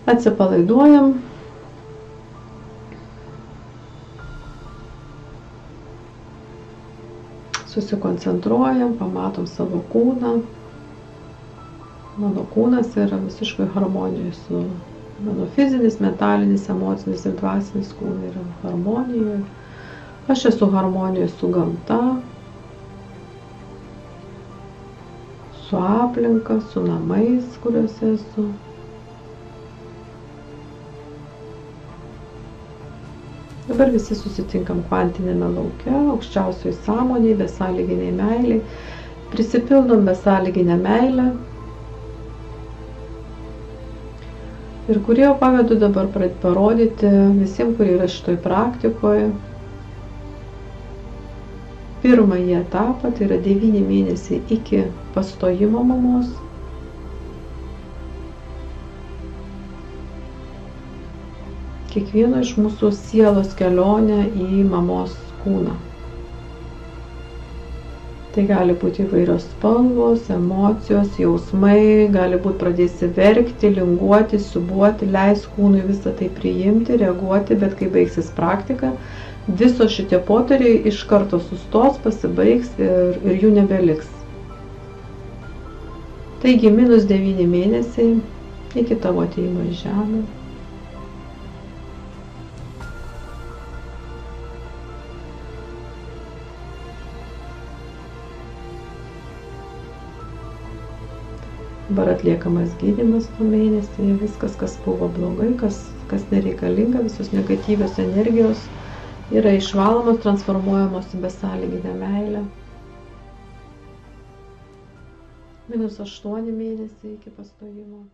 Atsipalaiduojam. Susikoncentruojam, pamatom savo kūną. Mano kūnas yra visiškai harmonijoje su mano fizinis, mentalinis, emocinis ir dvasinis kūnai yra harmonijoje. Aš esu harmonijoje su gamta, su aplinka, su namais, kuriuose esu. Dabar visi susitinkam kvantinėme lauke, aukščiausioj sąmonėj, besąlyginiai meiliai. Prisipildom besąlyginę meilę. Ir kurie pavedu dabar parodyti visiems, kurie yra šitoj praktikoje. Pirmąjį etapą, tai yra 9 mėnesiai iki pastojimo mamos. Kiekvieno iš mūsų sielos kelionę į mamos kūną. Tai gali būti įvairios spalvos, emocijos, jausmai, gali būti pradėsi verkti, linguoti, siūbuoti, leis kūnui visą tai priimti, reaguoti, bet kai baigsis praktika, viso šitie potyriai iš karto sustos, pasibaigs ir jų nebeliks. Taigi -9 mėnesiai iki tavo atėjimo į žemę. Dabar atliekamas gydymas tų mėnesį, viskas, kas buvo blogai, kas nereikalinga, visos negatyvios energijos yra išvalomos, transformuojamos į besąlyginę meilę. -8 mėnesiai iki pastojimo.